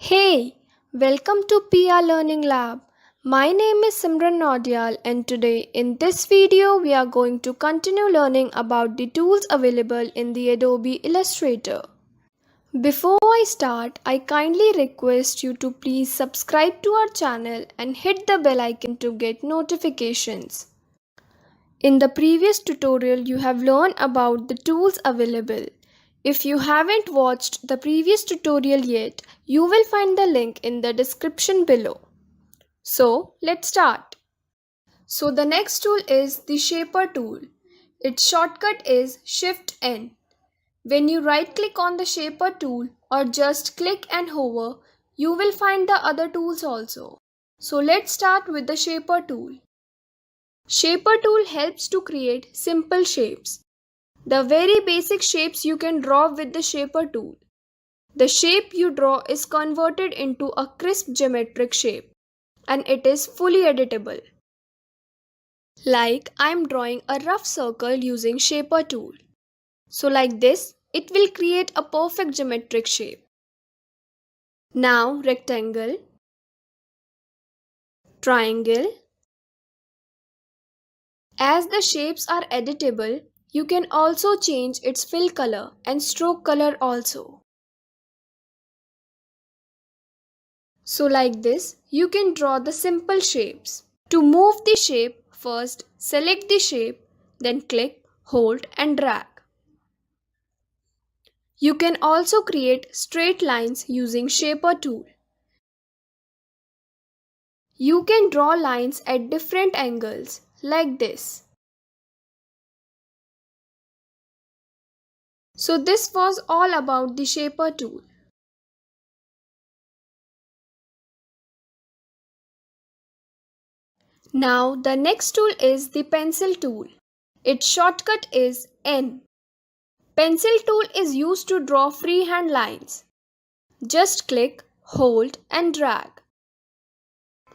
Hey, welcome to PR Learning Lab. My name is Simran Naudiyal, and today in this video we are going to continue learning about the tools available in the Adobe Illustrator. Before I start, I kindly request you to please subscribe to our channel and hit the bell icon to get notifications. In the previous tutorial, you have learned about the tools available. If you haven't watched the previous tutorial yet, you will find the link in the description below. So, let's start. So, the next tool is the Shaper tool. Its shortcut is Shift N. When you right click on the Shaper tool or just click and hover, you will find the other tools also. So, let's start with the Shaper tool. Shaper tool helps to create simple shapes. The very basic shapes you can draw with the Shaper tool. The shape you draw is converted into a crisp geometric shape and it is fully editable. Like I am drawing a rough circle using Shaper tool. So like this, it will create a perfect geometric shape. Now rectangle, triangle. As the shapes are editable, you can also change its fill color and stroke color also. So like this, you can draw the simple shapes. To move the shape, first select the shape, then click, hold and drag. You can also create straight lines using Shaper tool. You can draw lines at different angles like this. So this was all about the Shaper tool. Now the next tool is the Pencil tool. Its shortcut is N. Pencil tool is used to draw freehand lines. Just click, hold and drag.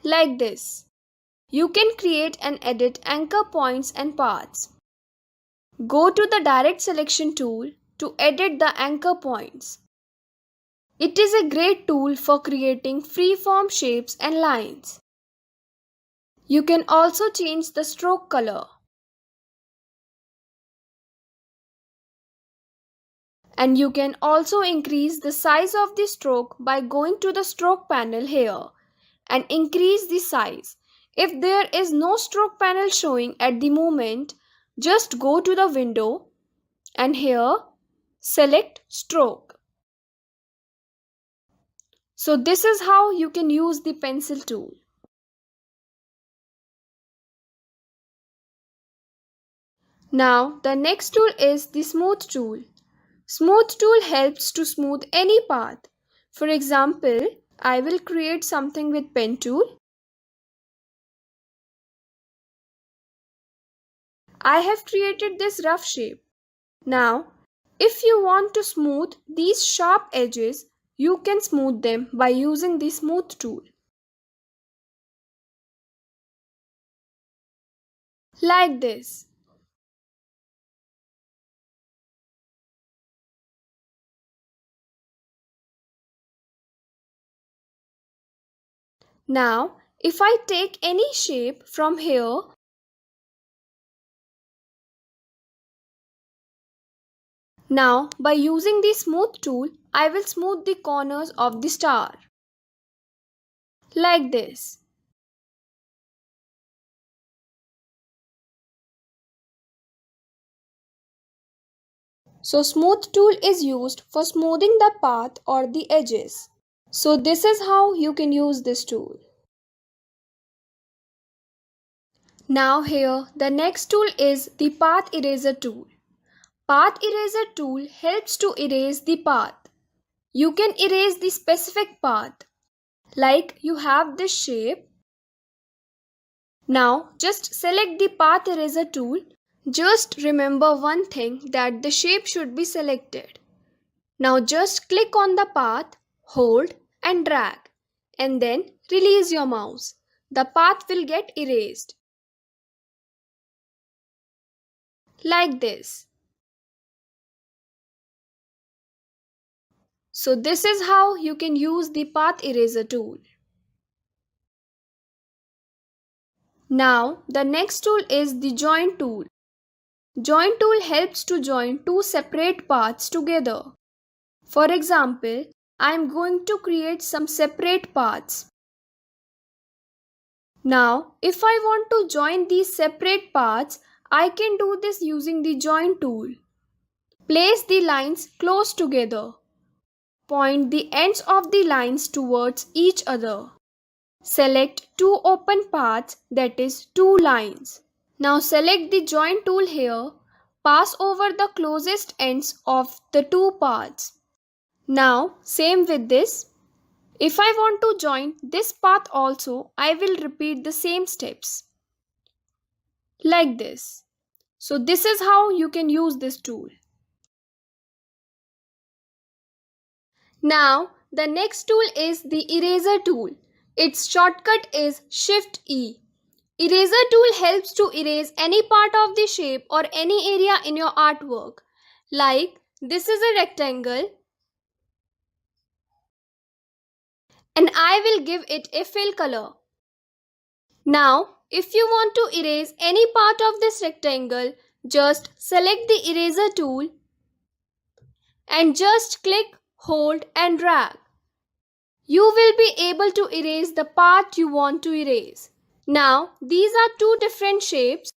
Like this. You can create and edit anchor points and paths. Go to the Direct Selection tool to edit the anchor points. It is a great tool for creating freeform shapes and lines. You can also change the stroke color. And you can also increase the size of the stroke by going to the stroke panel here and increase the size. If there is no stroke panel showing at the moment, just go to the window and here select stroke. So this is how you can use the pencil tool. Now the next tool is the smooth tool. Smooth tool helps to smooth any path. For example, I will create something with pen tool. I have created this rough shape. Now, if you want to smooth these sharp edges, you can smooth them by using the smooth tool. Like this. Now, if I take any shape from here, now by using the smooth tool, I will smooth the corners of the star. Like this. So smooth tool is used for smoothing the path or the edges. So this is how you can use this tool. Now here the next tool is the path eraser tool. Path eraser tool helps to erase the path. You can erase the specific path. Like you have this shape. Now just select the path eraser tool. Just remember one thing, that the shape should be selected. Now just click on the path, hold and drag and then release your mouse. The path will get erased. Like this. So this is how you can use the path eraser tool. Now the next tool is the join tool. Join tool helps to join two separate paths together. For example, I am going to create some separate paths. Now, if I want to join these separate paths, I can do this using the join tool. Place the lines close together. Point the ends of the lines towards each other. Select two open paths, that is two lines. Now select the join tool here. Pass over the closest ends of the two paths. Now same with this. If I want to join this path also, I will repeat the same steps. Like this. So this is how you can use this tool. Now the next tool is the eraser tool. Its shortcut is Shift E. Eraser tool helps to erase any part of the shape or any area in your artwork. Like this is a rectangle and I will give it a fill color. Now if you want to erase any part of this rectangle, just select the eraser tool and just click, hold and drag. You will be able to erase the part you want to erase. Now these are two different shapes.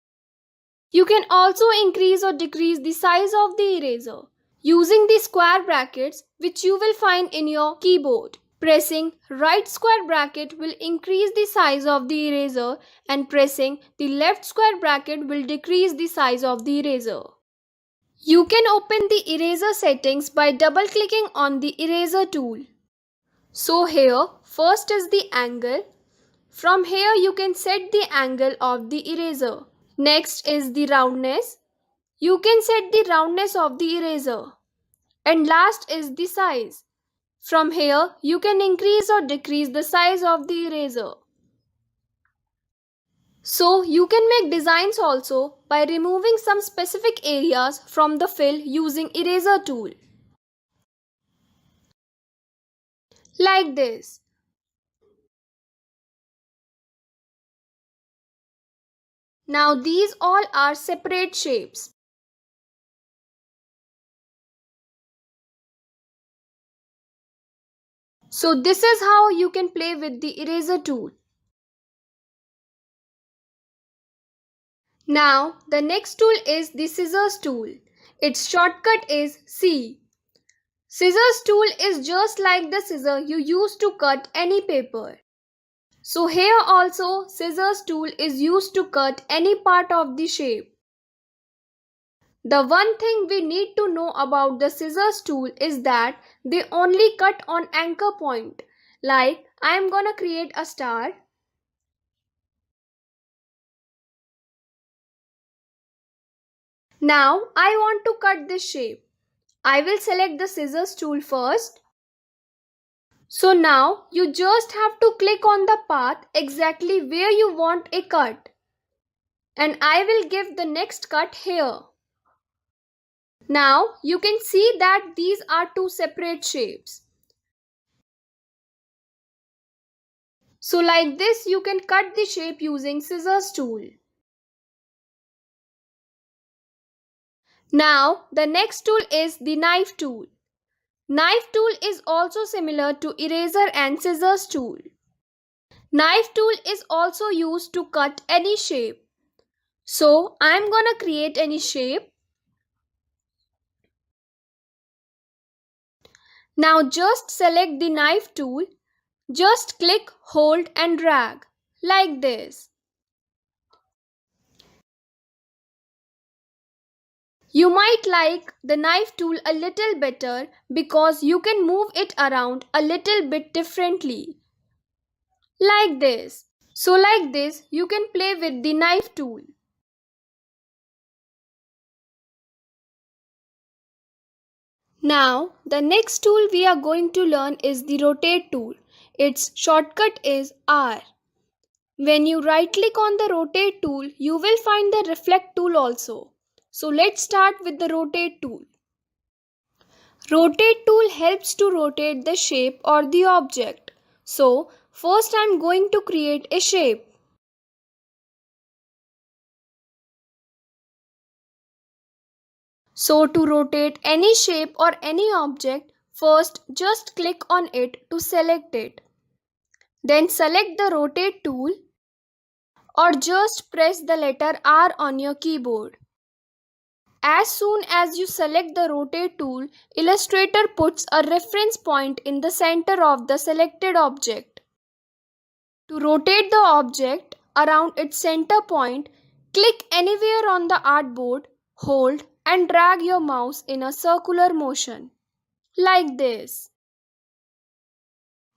You can also increase or decrease the size of the eraser using the square brackets which you will find in your keyboard. Pressing right square bracket will increase the size of the eraser and pressing the left square bracket will decrease the size of the eraser. You can open the eraser settings by double clicking on the eraser tool. So here first is the angle. From here you can set the angle of the eraser. Next is the roundness. You can set the roundness of the eraser. And last is the size. From here, you can increase or decrease the size of the eraser. So, you can make designs also by removing some specific areas from the fill using eraser tool. Like this. Now, these all are separate shapes. So, this is how you can play with the eraser tool. Now, the next tool is the scissors tool. Its shortcut is C. Scissors tool is just like the scissor you use to cut any paper. So here also scissors tool is used to cut any part of the shape. The one thing we need to know about the scissors tool is that they only cut on anchor point. Like I am gonna create a star. Now I want to cut this shape. I will select the scissors tool first. So now you just have to click on the path exactly where you want a cut. And I will give the next cut here. Now you can see that these are two separate shapes. So like this you can cut the shape using scissors tool. Now the next tool is the knife tool. Knife tool is also similar to eraser and scissors tool. Knife tool is also used to cut any shape. So I am gonna create any shape. Now just select the knife tool. Just click, hold and drag like this. You might like the knife tool a little better because you can move it around a little bit differently. Like this. So like this you can play with the knife tool. Now the next tool we are going to learn is the rotate tool. Its shortcut is R. When you right click on the rotate tool, you will find the reflect tool also. So let's start with the rotate tool. Rotate tool helps to rotate the shape or the object. So, first I am going to create a shape. So, to rotate any shape or any object, first just click on it to select it. Then select the rotate tool or just press the letter R on your keyboard. As soon as you select the rotate tool, Illustrator puts a reference point in the center of the selected object. To rotate the object around its center point, click anywhere on the artboard, hold and drag your mouse in a circular motion, like this.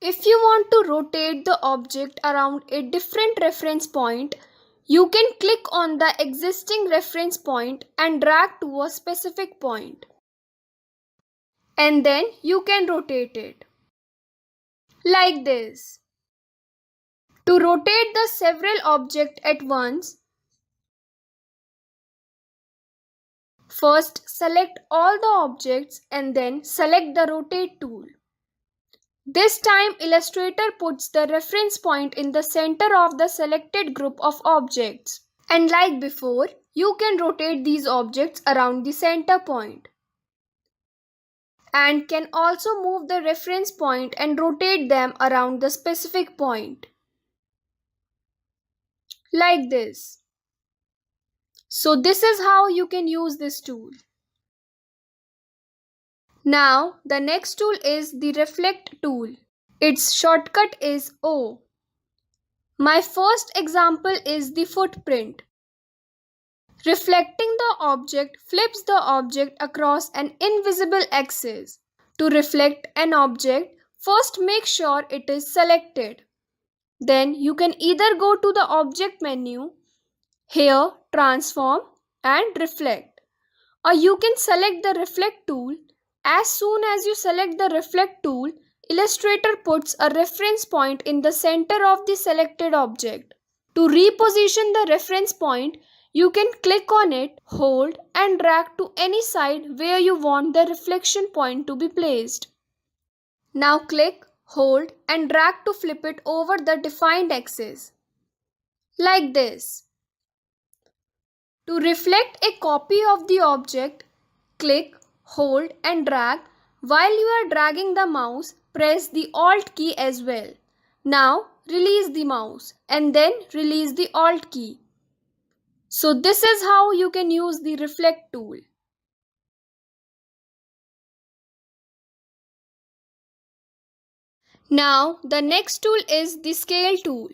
If you want to rotate the object around a different reference point, you can click on the existing reference point and drag to a specific point. And then you can rotate it, like this. To rotate the several objects at once, first select all the objects and then select the rotate tool. This time Illustrator puts the reference point in the center of the selected group of objects. And like before, you can rotate these objects around the center point. And can also move the reference point and rotate them around the specific point, like this. So this is how you can use this tool. Now the next tool is the reflect tool. Its shortcut is O. My first example is the footprint. Reflecting the object flips the object across an invisible axis. To reflect an object, first make sure it is selected. Then you can either go to the object menu, here transform and reflect, or you can select the reflect tool. As soon as you select the reflect tool, Illustrator puts a reference point in the center of the selected object. To reposition the reference point, you can click on it, hold and drag to any side where you want the reflection point to be placed. Now click, hold and drag to flip it over the defined axis, like this. To reflect a copy of the object, click, hold and drag. While you are dragging the mouse, press the Alt key as well. Now release the mouse and then release the Alt key. So this is how you can use the reflect tool. Now the next tool is the scale tool.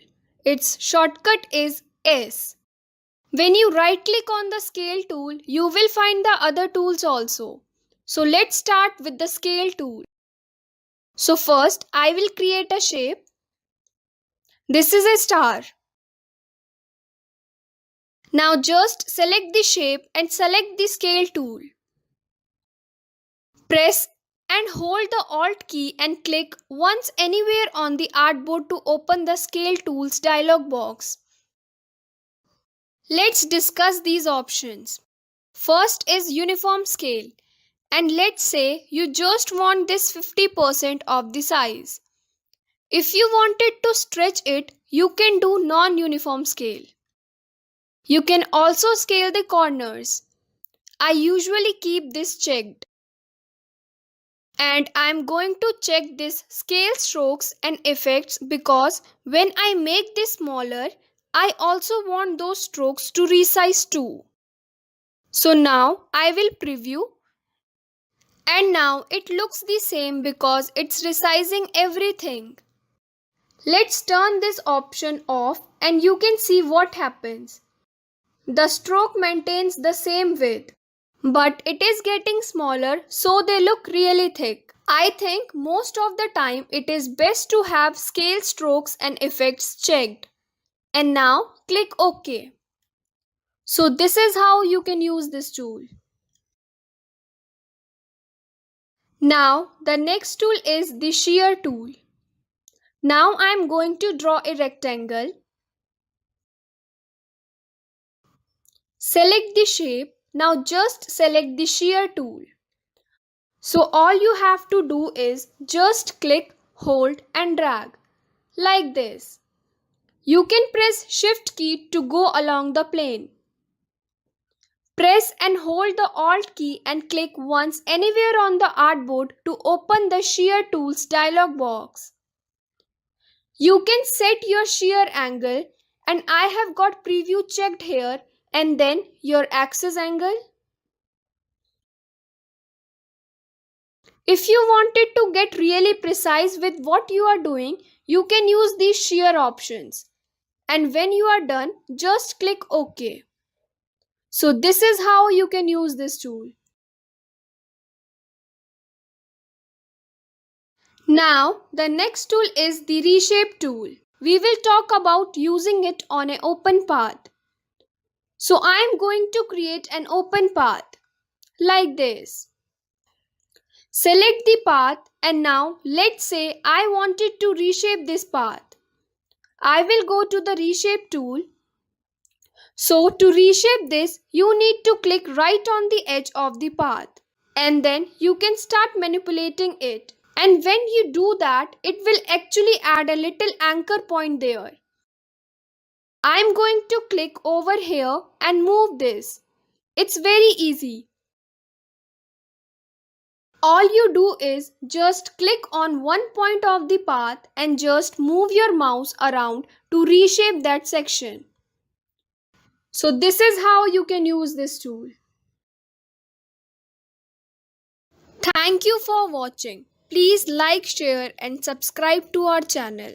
Its shortcut is S. When you right click on the scale tool, you will find the other tools also. So let's start with the scale tool. So first I will create a shape. This is a star. Now just select the shape and select the scale tool. Press and hold the Alt key and click once anywhere on the artboard to open the scale tools dialog box. Let's discuss these options. First is uniform scale, and let's say you just want this 50% of the size. If you wanted to stretch it, you can do non-uniform scale. You can also scale the corners. I usually keep this checked. And I am going to check this scale strokes and effects because when I make this smaller, I also want those strokes to resize too. So now I will preview, and now it looks the same because it's resizing everything. Let's turn this option off and you can see what happens. The stroke maintains the same width, but it is getting smaller so they look really thick. I think most of the time it is best to have scale strokes and effects checked. And now click OK. So this is how you can use this tool. Now the next tool is the Shear tool. Now I am going to draw a rectangle. Select the shape. Now just select the Shear tool. So all you have to do is just click, hold and drag like this. You can press Shift key to go along the plane. Press and hold the Alt key and click once anywhere on the artboard to open the Shear Tools dialog box. You can set your shear angle, and I have got preview checked here, and then your axis angle. If you wanted to get really precise with what you are doing, you can use these shear options. And when you are done, just click OK. So this is how you can use this tool. Now, the next tool is the Reshape tool. We will talk about using it on an open path. So I am going to create an open path like this. Select the path, and now let's say I wanted to reshape this path. I will go to the Reshape tool. So to reshape this, you need to click right on the edge of the path, and then you can start manipulating it. And when you do that, it will actually add a little anchor point there. I'm going to click over here and move this. It's very easy. All you do is just click on one point of the path and just move your mouse around to reshape that section. So this is how you can use this tool. Thank you for watching. Please like, share and subscribe to our channel.